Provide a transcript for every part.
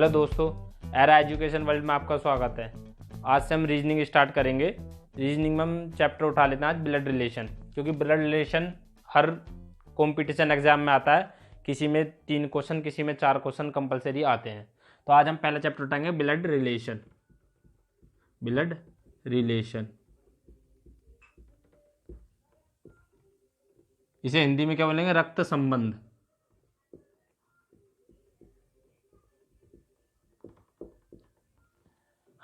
Hello दोस्तों, era education world में आपका स्वागत है। आज से हम रीजनिंग स्टार्ट करेंगे। रीजनिंग में हम चैप्टर उठा लेते हैं आज ब्लड रिलेशन, क्योंकि ब्लड रिलेशन हर कंपटीशन एग्जाम में आता है। किसी में 3 क्वेश्चन, किसी में 4 क्वेश्चन कंपलसरी आते हैं। तो आज हम पहला चैप्टर उठाएंगे ब्लड रिलेशन। ब्लड रिलेशन इसे हिंदी में क्या बोलेंगे? रक्त संबंध।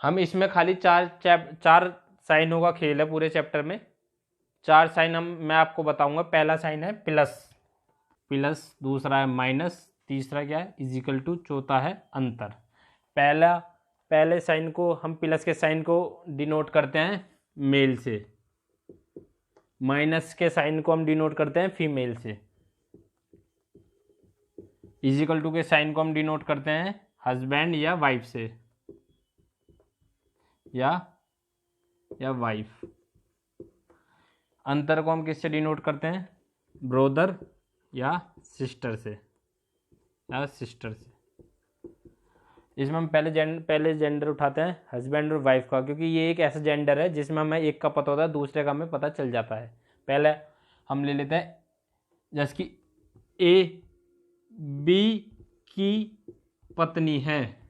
हम इसमें खाली चार साइनों का खेल है पूरे चैप्टर में। 4 साइन मैं आपको बताऊंगा। पहला साइन है प्लस, दूसरा है माइनस, तीसरा क्या है इजिकल टू, चौथा है अंतर। पहले साइन को हम प्लस के साइन को डिनोट करते हैं मेल से, माइनस के साइन को हम डिनोट करते हैं फीमेल से, इजिकल टू के साइन को हम डिनोट करते हैं हस्बैंड या वाइफ से, या वाइफ। अंतर को हम किससे डिनोट करते हैं? ब्रोदर या सिस्टर से, इसमें हम पहले जेंडर उठाते हैं हस्बैंड और वाइफ का, क्योंकि ये एक ऐसा जेंडर है जिसमें हमें एक का पता होता है, दूसरे का हमें पता चल जाता है। पहले हम ले लेते हैं जैसे कि ए बी की पत्नी है।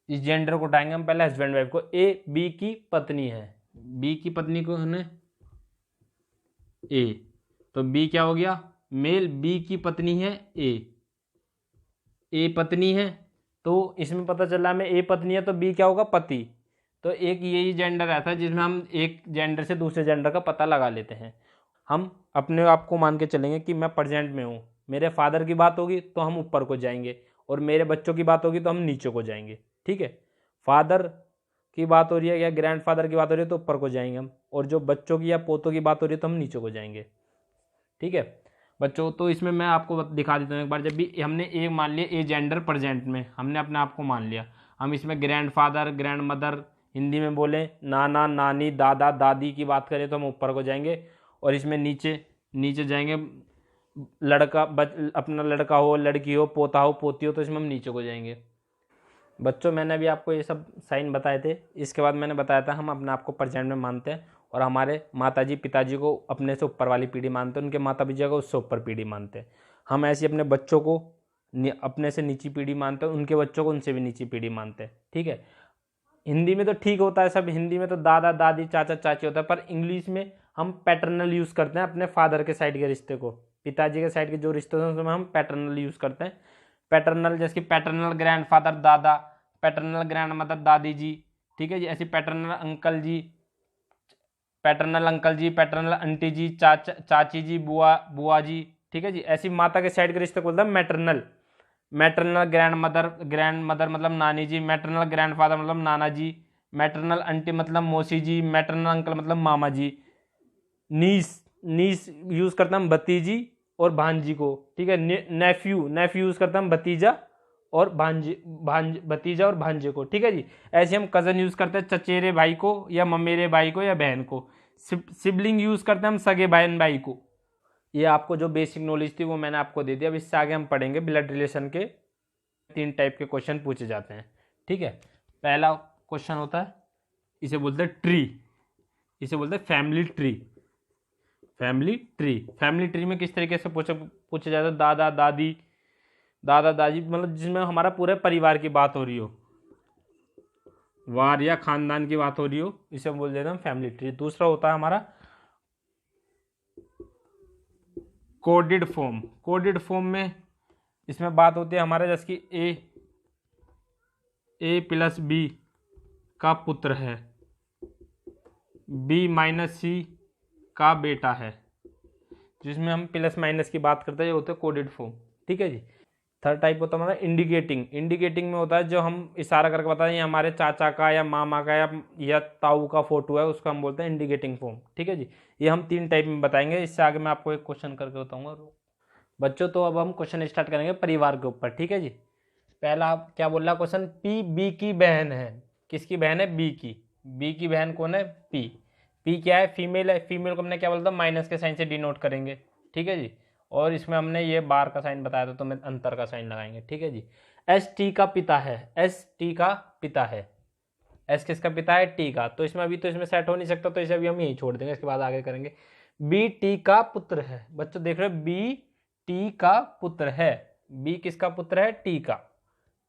इस जेंडर को उठाएंगे हम पहले हस्बैंड वाइफ को। ए बी की पत्नी है, बी की पत्नी को है ए, तो बी क्या हो गया? मेल। बी की पत्नी है ए पत्नी है, तो इसमें पता चला हमें ए पत्नी है, तो बी क्या होगा? पति। तो एक यही जेंडर रहता है जिसमें हम एक जेंडर से दूसरे जेंडर का पता लगा लेते हैं। हम अपने आप को मान के चलेंगे कि मैं प्रेजेंट में हूँ। मेरे फादर की बात होगी तो हम ऊपर को जाएंगे, और मेरे बच्चों की बात होगी तो हम नीचे को जाएंगे। ठीक है, फादर की बात हो रही है या ग्रैंडफादर की बात हो रही है तो ऊपर को जाएंगे हम, और जो बच्चों की या पोतों की बात हो रही है तो हम नीचे को जाएंगे। ठीक है बच्चों, तो इसमें मैं आपको दिखा देता हूँ एक बार। जब भी हमने ए मान लिया, ए जेंडर प्रेजेंट में हमने अपने आप को मान लिया, हम इसमें ग्रैंडफादर, ग्रैंड मदर, हिंदी में बोले नाना नानी, दादा दादी की बात करें तो हम ऊपर को जाएंगे, और इसमें नीचे जाएंगे अपना लड़का हो, लड़की हो, पोता हो, पोती हो, तो इसमें हम नीचे को जाएंगे। बच्चों, मैंने अभी आपको ये सब साइन बताए थे। इसके बाद मैंने बताया था हम अपने आप को प्रेजेंट में मानते हैं, और हमारे माताजी पिताजी को अपने से ऊपर वाली पीढ़ी मानते हैं, उनके माता पिता को उससे ऊपर पीढ़ी मानते हैं। हम ऐसे अपने बच्चों को अपने से नीची पीढ़ी मानते हैं, उनके बच्चों को उनसे भी नीची पीढ़ी मानते हैं। ठीक है, हिंदी में तो ठीक होता है सब, हिंदी में तो दादा दादी चाचा चाची होता है, पर इंग्लिश में हम पैटर्नल यूज़ करते हैं अपने फादर के साइड के रिश्ते को। पिताजी के साइड के जो रिश्ते होते हैं उसमें हम पैटर्नल यूज़ करते हैं। पैटर्नल जैसे कि पैटर्नल ग्रैंडफादर दादा, पैटर्नल ग्रैंड मदर दादी जी। ठीक है जी, ऐसे पैटर्नल अंकल जी, पैटर्नल आंटी जी, चाची जी, बुआ जी। ठीक है जी, ऐसी माता के साइड के रिश्ते को बोलते हैं मैटरनल ग्रैंड मदर मतलब नानी जी, मैटरनल ग्रैंडफादर मतलब नाना जी, मैटरनल आंटी मतलब मौसी जी, मैटरनल अंकल मतलब मामा जी। नीस यूज करते हैं भतीजी और भांजी को। ठीक है, नेफ्यू यूज करते हैं भतीजा और भतीजा और भांजे को। ठीक है जी, ऐसे हम कजन यूज करते हैं चचेरे भाई को या ममेरे भाई को या बहन को। सिबलिंग यूज करते हैं हम सगे बहन भाई को। ये आपको जो बेसिक नॉलेज थी वो मैंने आपको दे दी। अब इससे आगे हम पढ़ेंगे ब्लड रिलेशन के 3 टाइप के क्वेश्चन पूछे जाते हैं। ठीक है, पहला क्वेश्चन होता है, इसे बोलते हैं ट्री, इसे बोलते हैं फैमिली ट्री। फैमिली ट्री में किस तरीके से पूछे जाते हैं? दादा दादी मतलब जिसमें हमारा पूरे परिवार की बात हो रही हो, वार या खानदान की बात हो रही हो, इसे बोल देते हैं फैमिली ट्री। दूसरा होता है हमारा कोडेड फॉर्म में इसमें बात होती है हमारा जैसे कि ए प्लस बी का पुत्र है, बी माइनस सी का बेटा है, जिसमें हम प्लस माइनस की बात करते हैं, ये होते हैं कोडेड फॉर्म। ठीक है जी। थर्ड टाइप होता है हमारा इंडिकेटिंग में होता है जो हम इशारा करके बताते हैं ये हमारे चाचा का या मामा का या ताऊ का फोटो है, उसको हम बोलते हैं इंडिकेटिंग फॉर्म। ठीक है जी, ये हम 3 टाइप में बताएंगे। इससे आगे मैं आपको एक क्वेश्चन करके बताऊंगा बच्चों। तो अब हम क्वेश्चन स्टार्ट करेंगे परिवार के ऊपर। ठीक है जी, पहला क्या बोल रहा क्वेश्चन? पी बी की बहन है। किसकी बहन है? बी की बहन कौन है? पी क्या है? फीमेल है। फीमेल को हमने क्या बोलता माइनस के साइन से डिनोट करेंगे। ठीक है जी, और इसमें हमने ये बार का साइन बताया था तो मैं अंतर का साइन लगाएंगे। ठीक है जी, एस टी का पिता है, एस टी का पिता है, एस किसका पिता है, टी का। तो इसमें अभी तो इसमें सेट हो नहीं सकता, तो इसे अभी हम यही छोड़ देंगे, इसके बाद आगे करेंगे। बी टी का पुत्र है, बच्चों देख रहे हो, बी टी का पुत्र है, बी किसका पुत्र है, टी का,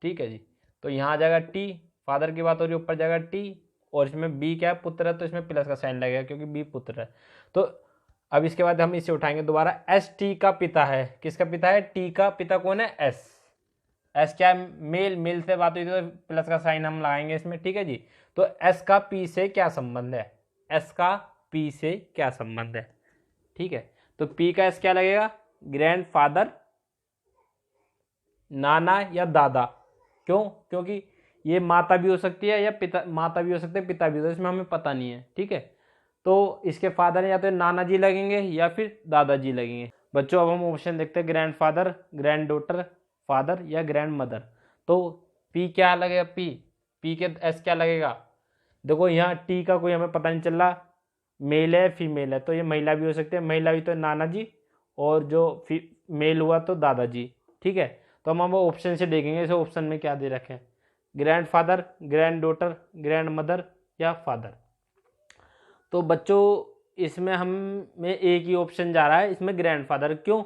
ठीक है जी। तो यहाँ आ जाएगा टी, फादर की बात हो रही है, ऊपर जाएगा टी, और इसमें बी क्या है, पुत्र है, तो इसमें प्लस का साइन लगेगा क्योंकि बी पुत्र है। तो अब इसके बाद हम इसे उठाएंगे दोबारा, एस टी का पिता है, किसका पिता है, टी का, पिता कौन है, एस, एस क्या है, मेल, मेल से बात हुई तो प्लस का साइन हम लगाएंगे इसमें, ठीक है जी। तो एस का पी से क्या संबंध है, एस का पी से क्या संबंध है, ठीक है। तो पी का एस क्या लगेगा, ग्रैंडफादर, नाना या दादा, क्यों, क्योंकि ये माता भी हो सकती है या पिता, माता भी हो सकते हैं, पिता भी हो सकते हैं, इसमें हमें पता नहीं है, ठीक है। तो इसके फादर या तो नाना जी लगेंगे या फिर दादाजी लगेंगे। बच्चों अब हम ऑप्शन देखते हैं, ग्रैंडफादर, ग्रैंड डॉटर, फादर या ग्रैंड मदर। तो पी क्या लगेगा, पी के एस क्या लगेगा, देखो यहाँ टी का कोई हमें पता नहीं चल रहा, मेल है फीमेल है, तो ये महिला भी हो सकती है, महिला भी तो नाना जी, और जो मेल हुआ तो दादाजी, ठीक है। तो हम ऑप्शन से देखेंगे इस ऑप्शन में क्या दे रखे हैं, grandfather, grand daughter, grand mother या फादर। तो बच्चों इसमें हमें एक ही ऑप्शन जा रहा है, इसमें ग्रैंडफादर, क्यों,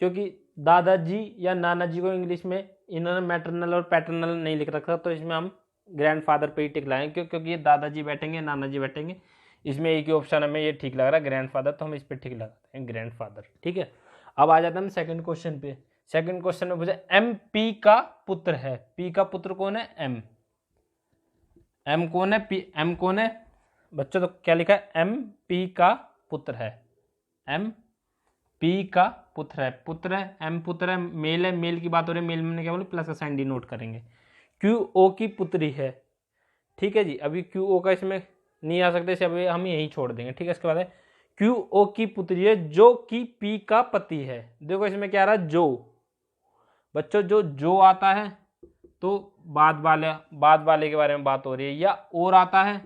क्योंकि दादाजी या नाना जी को इंग्लिश में इन्होंने मैटरनल और पैटर्नल नहीं लिख रखा, तो इसमें हम ग्रैंडफादर पे ही टिक लाएंगे, क्यों, क्योंकि ये दादाजी बैठेंगे, नाना जी बैठेंगे, इसमें एक ही ऑप्शन हमें ये ठीक लग रहा है ग्रैंडफादर, तो हम इस पर ठीक लगाते हैं ग्रैंडफादर, ठीक है। अब आ जाते हैं हम सेकंड क्वेश्चन पे। सेकंड क्वेश्चन में पूछा एम पी का पुत्र है, पी का पुत्र कौन है, एम, एम कौन है, पी, एम कौन है बच्चों, तो क्या लिखा है, एम पी का पुत्र है, एम पी का पुत्र है, पुत्र है, एम पुत्र है, मेल है, मेल की बात हो रही है, मेल में क्या बोले, प्लस का साइन डिनोट करेंगे। क्यू ओ की पुत्री है, ठीक है जी। अभी क्यू ओ का इसमें नहीं आ सकते, इसे अभी हम यहीं छोड़ देंगे, ठीक है। इसके बाद है क्यू ओ की पुत्री है जो कि पी का पति है, देखो इसमें क्या आ रहा है, जो, बच्चों जो आता है तो बाद वाले के बारे में बात हो रही है, या और आता है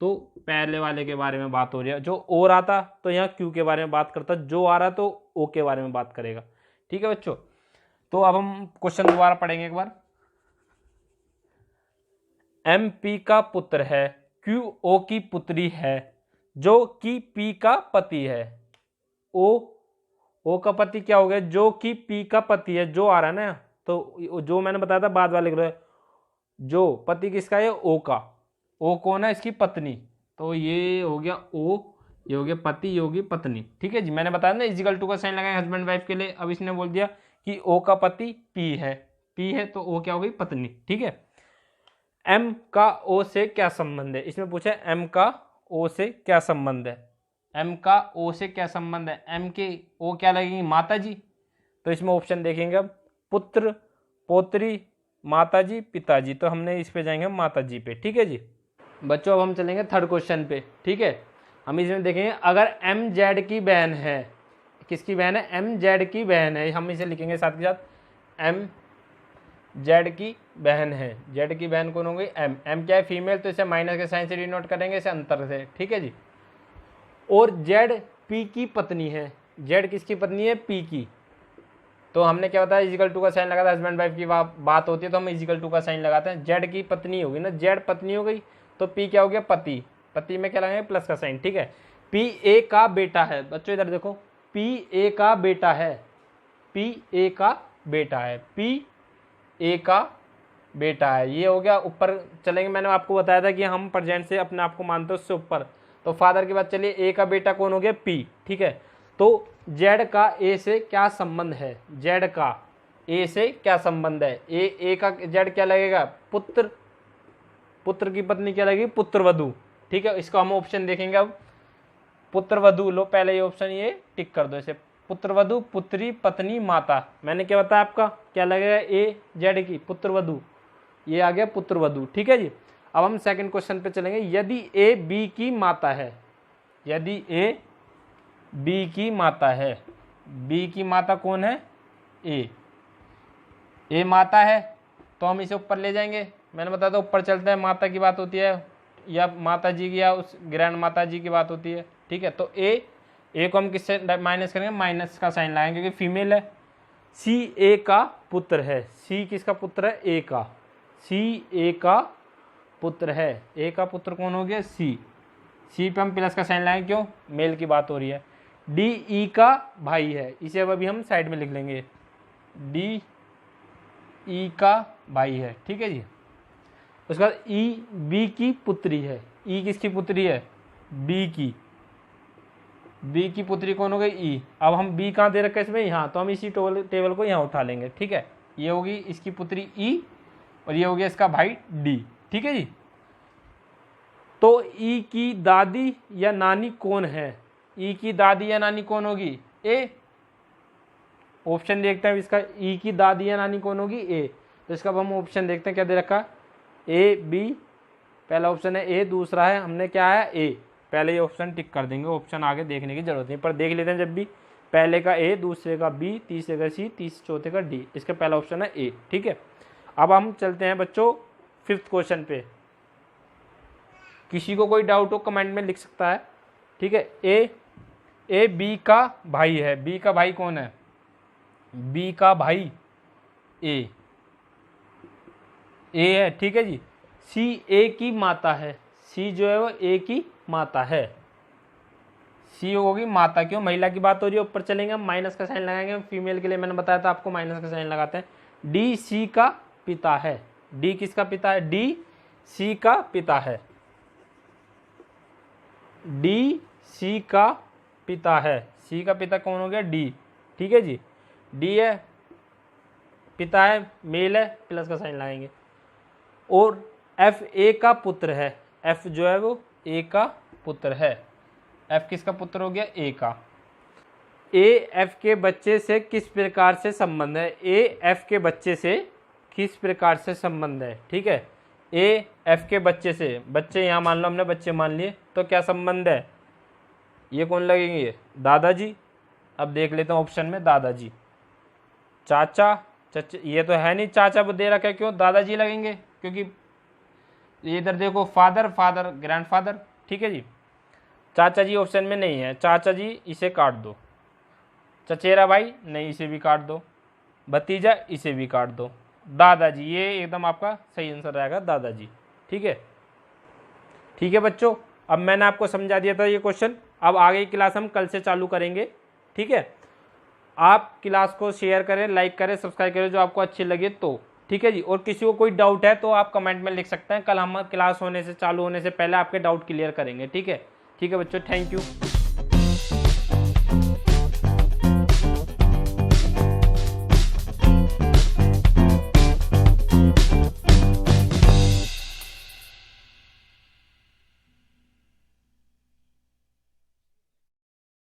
तो पहले वाले के बारे में बात हो रही है। जो और आता तो यहाँ क्यू के बारे में बात करता, जो आ रहा तो ओ के बारे में बात करेगा, ठीक है बच्चों। तो अब हम क्वेश्चन दोबारा पढ़ेंगे एक बार। एम पी का पुत्र है, क्यू ओ की पुत्री है, जो कि पी का पति है। ओ का पति क्या हो गया, जो कि पी का पति है, जो आ रहा है ना, तो जो मैंने बताया था बाद वाले ग्रह, जो पति किसका है, ओ का, ओ कौन है, इसकी पत्नी, तो ये हो गया ओ, ये हो गया पति, ये होगी पत्नी, ठीक है जी। मैंने बताया ना इजिकल टू का साइन लगाए हस्बैंड वाइफ के लिए, अब इसने बोल दिया कि ओ का पति पी है तो ओ क्या हो गई, पत्नी, ठीक है। एम का ओ से क्या संबंध है, इसमें पूछा एम का ओ से क्या संबंध है, एम का ओ से क्या संबंध है, एम के ओ क्या लगेगी, माता जी। तो इसमें ऑप्शन देखेंगे अब, पुत्र, पौत्री, माता जी, पिताजी, तो हमने इस पे जाएंगे माता जी पे, ठीक है जी। बच्चों अब हम चलेंगे थर्ड क्वेश्चन पे, ठीक है। हम इसमें देखेंगे अगर एम जेड की बहन है, किसकी बहन है, एम जेड की बहन है, हम इसे लिखेंगे साथ के साथ, एम जेड की बहन है, जेड की बहन कौन हो गई, एम, एम क्या है, फीमेल, तो इसे माइनस के साइन से डिनोट करेंगे, इसे अंतर से, ठीक है जी। और जेड पी की पत्नी है, जेड किसकी पत्नी है, पी की, तो हमने क्या बताया, इजिकल टू का साइन लगा था, हस्बैंड वाइफ की बात होती है तो हम इजिकल टू का साइन लगाते हैं। जेड की पत्नी होगी ना, जेड पत्नी हो गई, तो पी क्या हो गया, पति, पति में क्या लगाएंगे, प्लस का साइन, ठीक है। पी ए का बेटा है, बच्चों इधर देखो, पी ए का बेटा है, पी ए का बेटा है, पी ए का बेटा है, ये हो गया। ऊपर चलेंगे, मैंने आपको बताया था कि हम प्रेजेंट से अपने आप को मानते हैं उससे ऊपर, तो फादर के बाद चलिए ए का बेटा कौन हो गया, पी, ठीक है। तो जेड का ए से क्या संबंध है, जेड का ए से क्या संबंध है, ए का जेड क्या लगेगा, पुत्र, पुत्र की पत्नी क्या लगेगी, पुत्रवधू, ठीक है। इसको हम ऑप्शन देखेंगे अब, पुत्रवधू, लो पहले ये ऑप्शन ये टिक कर दो इसे, पुत्रवधू, पुत्री, पत्नी, माता, मैंने क्या बताया आपका, क्या लगेगा, ए जेड की पुत्रवधू, ये आ गया पुत्रवधू, ठीक है जी। अब हम सेकंड क्वेश्चन पे चलेंगे, यदि ए बी की माता है, यदि ए बी की माता है, बी की माता कौन है, ए माता है, तो हम इसे ऊपर ले जाएंगे, मैंने बताया था ऊपर चलता है, माता की बात होती है या माता जी की या उस ग्रैंड माता जी की बात होती है, ठीक है। तो ए को हम किससे माइनस करेंगे, माइनस का साइन लाएंगे क्योंकि फीमेल है, सी ए का पुत्र है। सी किसका पुत्र है? ए का। सी ए का पुत्र है। ए का पुत्र कौन हो गया? सी। सी पे हम प्लस का साइन लाएंगे, क्यों? मेल की बात हो रही है। डी ई का भाई है, इसे अब अभी हम साइड में लिख लेंगे। डी ई का भाई है, ठीक है जी। उसके बाद ई बी की पुत्री है। ई किसकी पुत्री है? बी की। बी की पुत्री कौन हो गई? ई। अब हम बी कहाँ दे रखा है इसमें? यहाँ, तो हम इसी टेबल को यहाँ उठा लेंगे, ठीक है। ये होगी इसकी पुत्री ई और ये हो गया इसका भाई डी, ठीक है जी। तो ई की दादी या नानी कौन है? ई की दादी या नानी कौन होगी? ए। ऑप्शन देखते हैं इसका, ई की दादी या नानी कौन होगी? ए। तो इसका अब हम ऑप्शन देखते हैं, क्या दे रखा? A B. पहला ऑप्शन है ए, दूसरा है हमने क्या है? ए। पहले ये ऑप्शन टिक कर देंगे, ऑप्शन आगे देखने की जरूरत नहीं, पर देख लेते हैं जब भी। पहले का ए, दूसरे का बी, तीसरे का सी, चौथे का डी। इसका पहला ऑप्शन है ए, ठीक है। अब हम चलते हैं बच्चों 5th क्वेश्चन पे। किसी को कोई डाउट हो कमेंट में लिख सकता है, ठीक है। ए बी का भाई है। बी का भाई कौन है? बी का भाई ए है, ठीक है जी। सी ए की माता है। सी जो है वो ए की माता है। सी होगी माता, क्यों? महिला की बात हो रही है। ऊपर चलेंगे हम, माइनस का साइन लगाएंगे। फीमेल के लिए मैंने बताया था आपको, माइनस का साइन लगाते हैं। डी सी का पिता है। डी किसका पिता है? डी सी का पिता है। डी सी का पिता है। सी का पिता कौन हो गया? डी, ठीक है जी। डी है, पिता है, मेल है, प्लस का साइन लगाएंगे। और एफ ए का पुत्र है। एफ जो है वो ए का पुत्र है। एफ किसका पुत्र हो गया? ए का। ए एफ के बच्चे से किस प्रकार से संबंध है? ए एफ के बच्चे से किस प्रकार से संबंध है, ठीक है। ए एफ के बच्चे से, बच्चे यहाँ मान लो हमने बच्चे मान लिए, तो क्या संबंध है? ये कौन लगेंगे? दादाजी। अब देख लेते हैं ऑप्शन में, दादाजी। चाचा, ये तो है नहीं, चाचा दे रखा है, क्यों दादाजी लगेंगे? क्योंकि इधर देखो फादर, ग्रैंडफादर, ठीक है जी। चाचा जी ऑप्शन में नहीं है, चाचा जी इसे काट दो। चचेरा भाई नहीं, इसे भी काट दो। भतीजा, इसे भी काट दो। दादाजी, ये एकदम आपका सही आंसर रहेगा, दादाजी, ठीक है। ठीक है बच्चों, अब मैंने आपको समझा दिया था ये क्वेश्चन। अब आगे की क्लास हम कल से चालू करेंगे, ठीक है। आप क्लास को शेयर करें, लाइक करें, सब्सक्राइब करें जो आपको अच्छी लगे तो, ठीक है जी। और किसी को कोई डाउट है तो आप कमेंट में लिख सकते हैं। कल हम क्लास होने से, चालू होने से पहले आपके डाउट क्लियर करेंगे, ठीक है। ठीक है बच्चों, थैंक यू।